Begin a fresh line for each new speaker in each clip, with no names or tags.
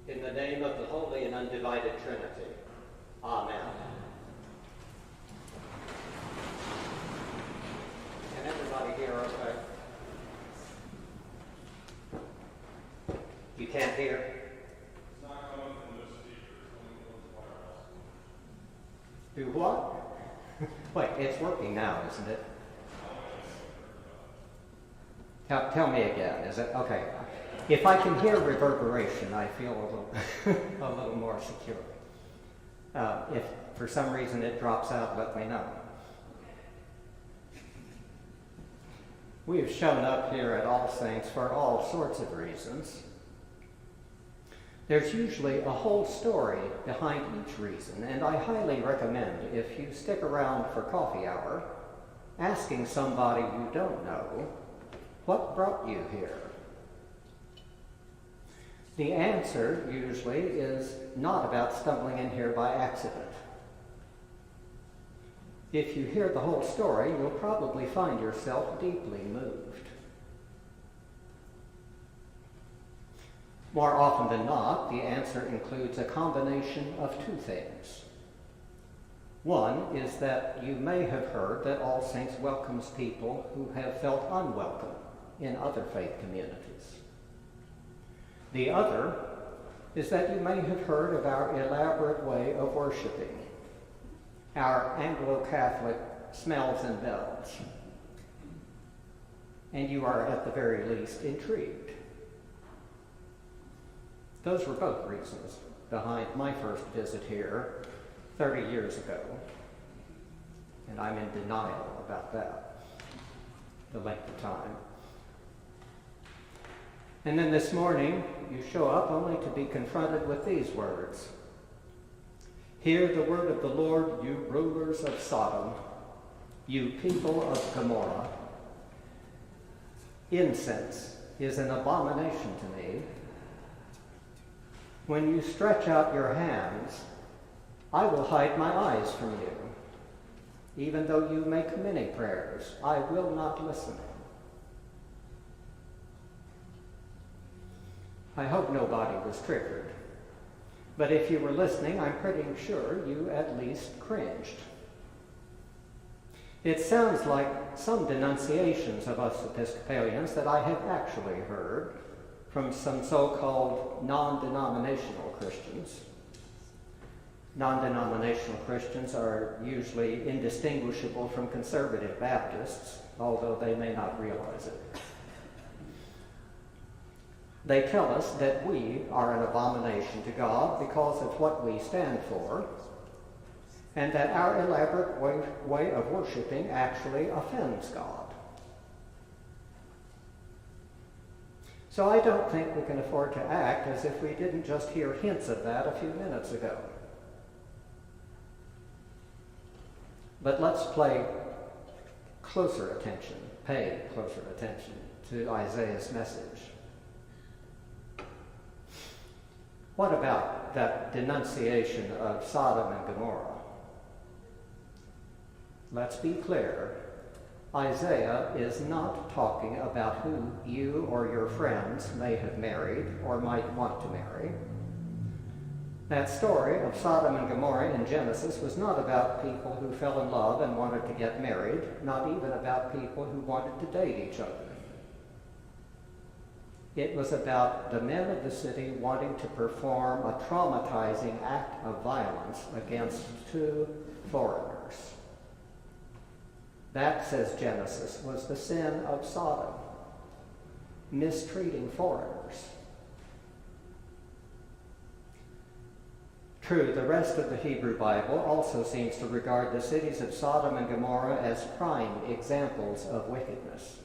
In the name of the Holy and Undivided Trinity. Amen. Can everybody hear okay? You can't hear?
It's not coming from this speaker, it's coming from the wireless.
Do what? Wait, it's working now, isn't it? Tell me again, is it? Okay. If I can hear reverberation, I feel a little more secure. If for some reason it drops out, let me know. We have shown up here at All Saints for all sorts of reasons. There's usually a whole story behind each reason, and I highly recommend, if you stick around for coffee hour, asking somebody you don't know, what brought you here? The answer, usually, is not about stumbling in here by accident. If you hear the whole story, you'll probably find yourself deeply moved. More often than not, the answer includes a combination of two things. One is that you may have heard that All Saints welcomes people who have felt unwelcome in other faith communities. The other is that you may have heard of our elaborate way of worshiping, our Anglo-Catholic smells and bells, and you are at the very least intrigued. Those were both reasons behind my first visit here 30 years ago, and I'm in denial about that, the length of time. And then this morning, you show up only to be confronted with these words. Hear the word of the Lord, you rulers of Sodom, you people of Gomorrah. Incense is an abomination to me. When you stretch out your hands, I will hide my eyes from you. Even though you make many prayers, I will not listen. I hope nobody was triggered. But if you were listening, I'm pretty sure you at least cringed. It sounds like some denunciations of us Episcopalians that I have actually heard from some so-called non-denominational Christians. Non-denominational Christians are usually indistinguishable from conservative Baptists, although they may not realize it. They tell us that we are an abomination to God because of what we stand for, and that our elaborate way of worshiping actually offends God. So I don't think we can afford to act as if we didn't just hear hints of that a few minutes ago. But let's pay closer attention to Isaiah's message. What about that denunciation of Sodom and Gomorrah? Let's be clear. Isaiah is not talking about who you or your friends may have married or might want to marry. That story of Sodom and Gomorrah in Genesis was not about people who fell in love and wanted to get married, not even about people who wanted to date each other. It was about the men of the city wanting to perform a traumatizing act of violence against two foreigners. That, says Genesis, was the sin of Sodom, mistreating foreigners. True, the rest of the Hebrew Bible also seems to regard the cities of Sodom and Gomorrah as prime examples of wickedness.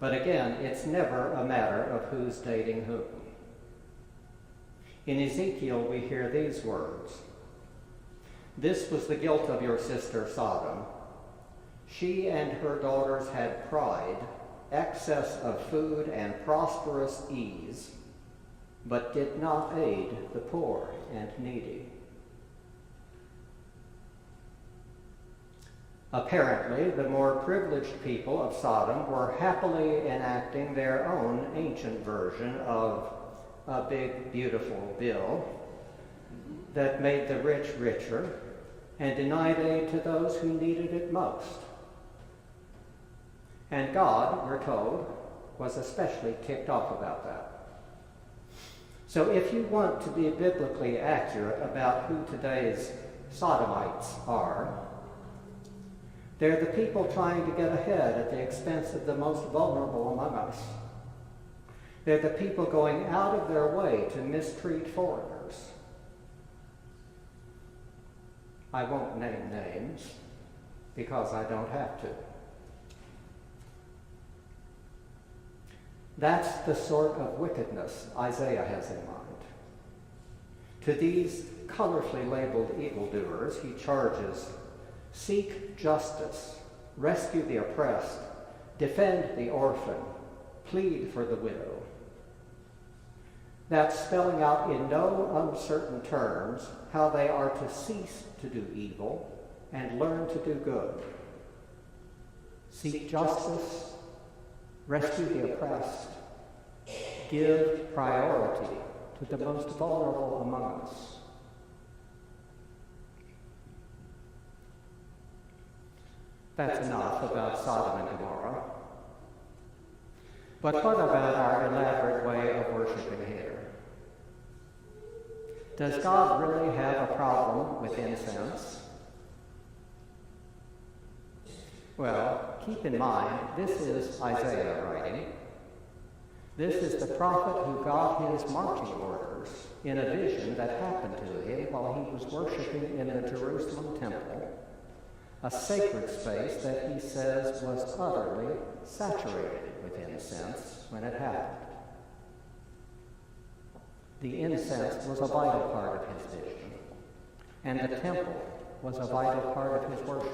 But again, it's never a matter of who's dating whom. In Ezekiel, we hear these words. This was the guilt of your sister Sodom. She and her daughters had pride, excess of food, and prosperous ease, but did not aid the poor and needy. Apparently, the more privileged people of Sodom were happily enacting their own ancient version of a big, beautiful bill that made the rich richer and denied aid to those who needed it most. And God, we're told, was especially ticked off about that. So if you want to be biblically accurate about who today's Sodomites are, they're the people trying to get ahead at the expense of the most vulnerable among us. They're the people going out of their way to mistreat foreigners. I won't name names because I don't have to. That's the sort of wickedness Isaiah has in mind. To these colorfully labeled evildoers, he charges, seek justice, rescue the oppressed, defend the orphan, plead for the widow. That's spelling out in no uncertain terms how they are to cease to do evil and learn to do good. Seek justice, rescue the oppressed, give priority to the most vulnerable among us. That's enough about Sodom and Gomorrah. But what about our elaborate way of worshiping here? Does God really have a problem with incense? Well, keep in mind, this is Isaiah writing. This is the prophet who got his marching orders in a vision that happened to him while he was worshiping in the Jerusalem temple, a sacred space that he says was utterly saturated with incense when it happened. The incense was a vital part of his vision, and the temple was a vital part of his worship.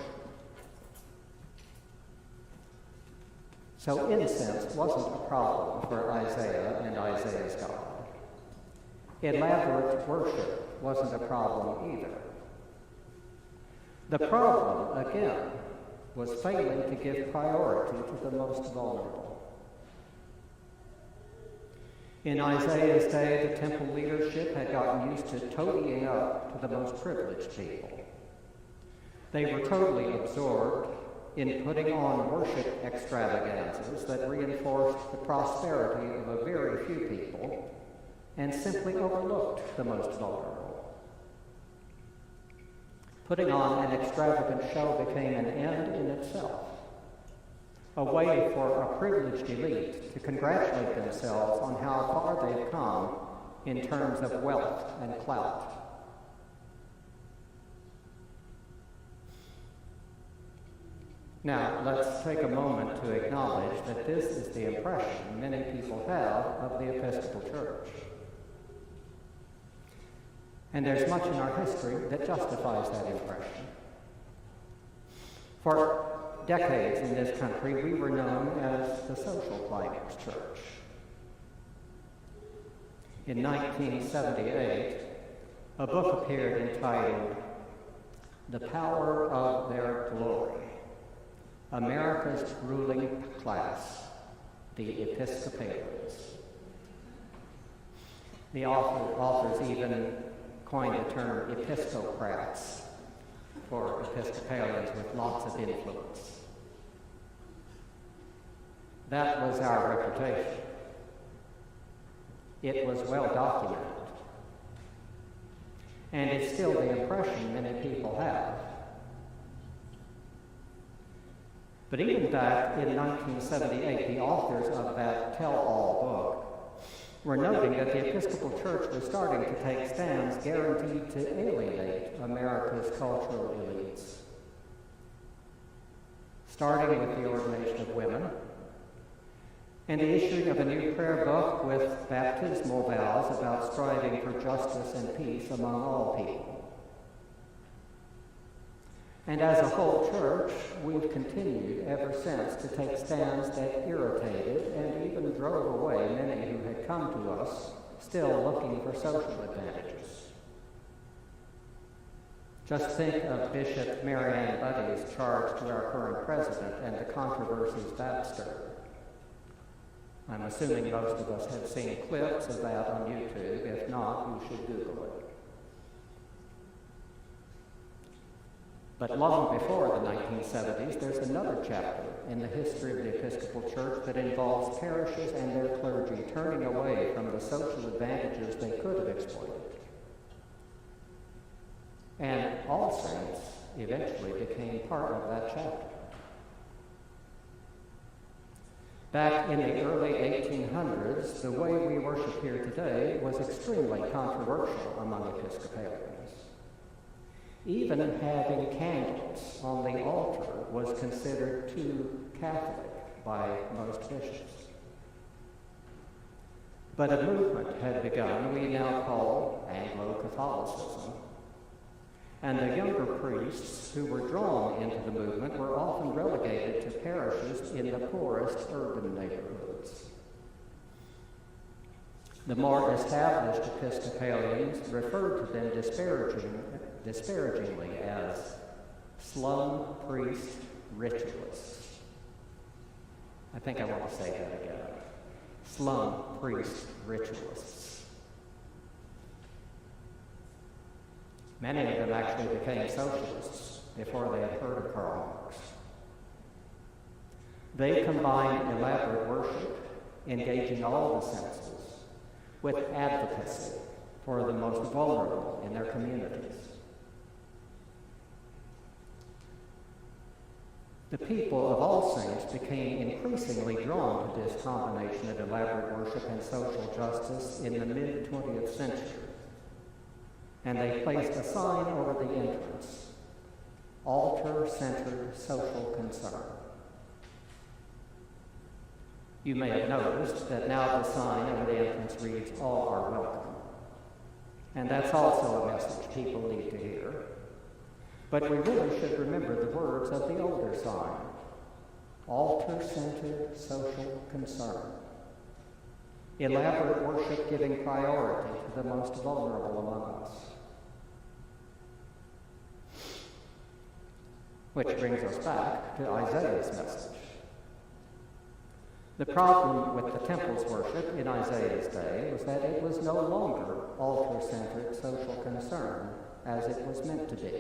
So incense wasn't a problem for Isaiah and Isaiah's God. Elaborate worship wasn't a problem either. The problem, again, was failing to give priority to the most vulnerable. In Isaiah's day, the temple leadership had gotten used to toadying up to the most privileged people. They were totally absorbed in putting on worship extravaganzas that reinforced the prosperity of a very few people and simply overlooked the most vulnerable. Putting on an extravagant show became an end in itself, a way for a privileged elite to congratulate themselves on how far they've come in terms of wealth and clout. Now, let's take a moment to acknowledge that this is the impression many people have of the Episcopal Church. And there's much in our history that justifies that impression. For decades in this country, we were known as the Social Climbers Church. In 1978, a book appeared entitled The Power of Their Glory, America's Ruling Class, the Episcopalians. The authors even coined the term Episcocrats for Episcopalians with lots of influence. That was our reputation. It was well documented. And it's still the impression many people have. But even back in 1978, the authors of that tell-all book were noting that the Episcopal Church was starting to take stands guaranteed to alienate America's cultural elites. Starting with the ordination of women, and the issuing of a new prayer book with baptismal vows about striving for justice and peace among all people. And as a whole church, we've continued ever since to take stands that irritated and even drove away many who had come to us still looking for social advantages. Just think of Bishop Mary Ann Buddy's charge to our current president and the controversies that stirred. I'm assuming most of us have seen clips of that on YouTube. If not, you should Google it. But long before the 1970s, there's another chapter in the history of the Episcopal Church that involves parishes and their clergy turning away from the social advantages they could have exploited. And All Saints eventually became part of that chapter. Back in the early 1800s, the way we worship here today was extremely controversial among Episcopalians. Even having candles on the altar was considered too Catholic by most bishops. But a movement had begun we now call Anglo-Catholicism, and the younger priests who were drawn into the movement were often relegated to parishes in the poorest urban neighborhoods. The more established Episcopalians referred to them disparagingly as slum priest ritualists. I think I want to say that again. Slum priest ritualists. Many of them actually became socialists before they had heard of Karl Marx. They combined elaborate worship, engaging all the senses, with advocacy for the most vulnerable in their communities. The people of All Saints became increasingly drawn to this combination of elaborate worship and social justice in the mid-20th century, and they placed a sign over the entrance, Altar-Centered Social Concern. You may have noticed that now the sign over the entrance reads, All are welcome. And that's also a message people need to hear. But we really should remember the words of the older sign, Altar-Centered Social Concern. Elaborate worship giving priority to the most vulnerable among us. Which brings us back to Isaiah's message. The problem with the temple's worship in Isaiah's day was that it was no longer altar-centered social concern as it was meant to be.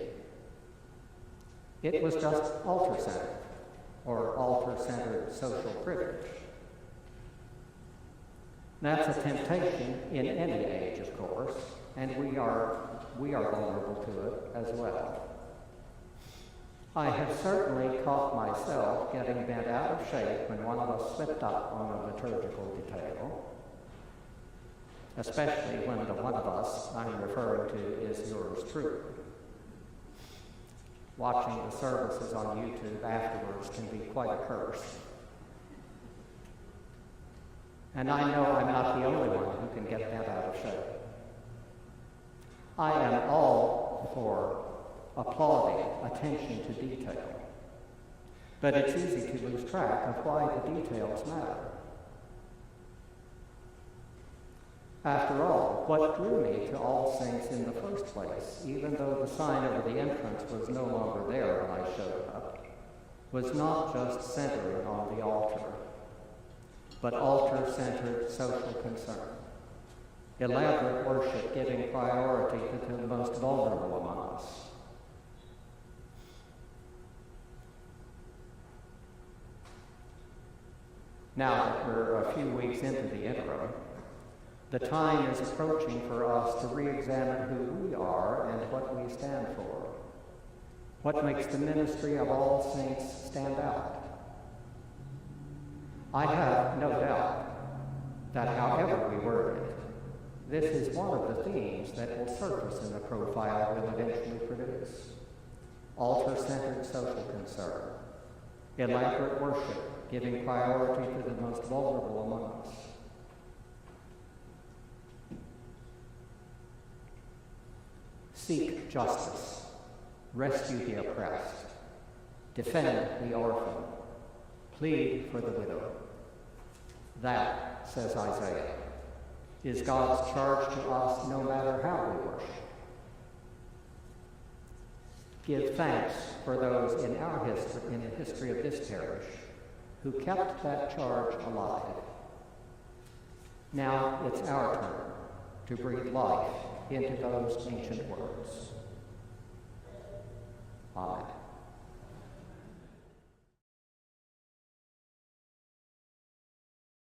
It was just altar-centered, or altar-centered social privilege. That's a temptation in any age, of course, and we are vulnerable to it as well. I have certainly caught myself getting bent out of shape when one of us slipped up on a liturgical detail, especially when the one of us I'm referring to is yours truly. Watching the services on YouTube afterwards can be quite a curse. And I know I'm not the only one who can get bent out of shape. I am all for applauding attention to detail, but it's easy to lose track of why the details matter. After all, what drew me to All Saints in the first place, even though the sign over the entrance was no longer there when I showed up, was not just centering on the altar, but altar-centered social concern. Elaborate worship giving priority to the most vulnerable among us. Now that we're a few weeks into the interim, the time is approaching for us to re-examine who we are and what we stand for. What makes the ministry of All Saints stand out? I have no doubt that however we word it, this is one of the themes that will surface in the profile we'll eventually produce. Altar-centered social concern, elaborate worship giving priority to the most vulnerable among us. Seek justice, rescue the oppressed, defend the orphan, plead for the widow. That, says Isaiah, is God's charge to us no matter how we worship. Give thanks for those in our history, in the history of this parish, who kept that charge alive Now it's our turn to breathe life into those ancient words.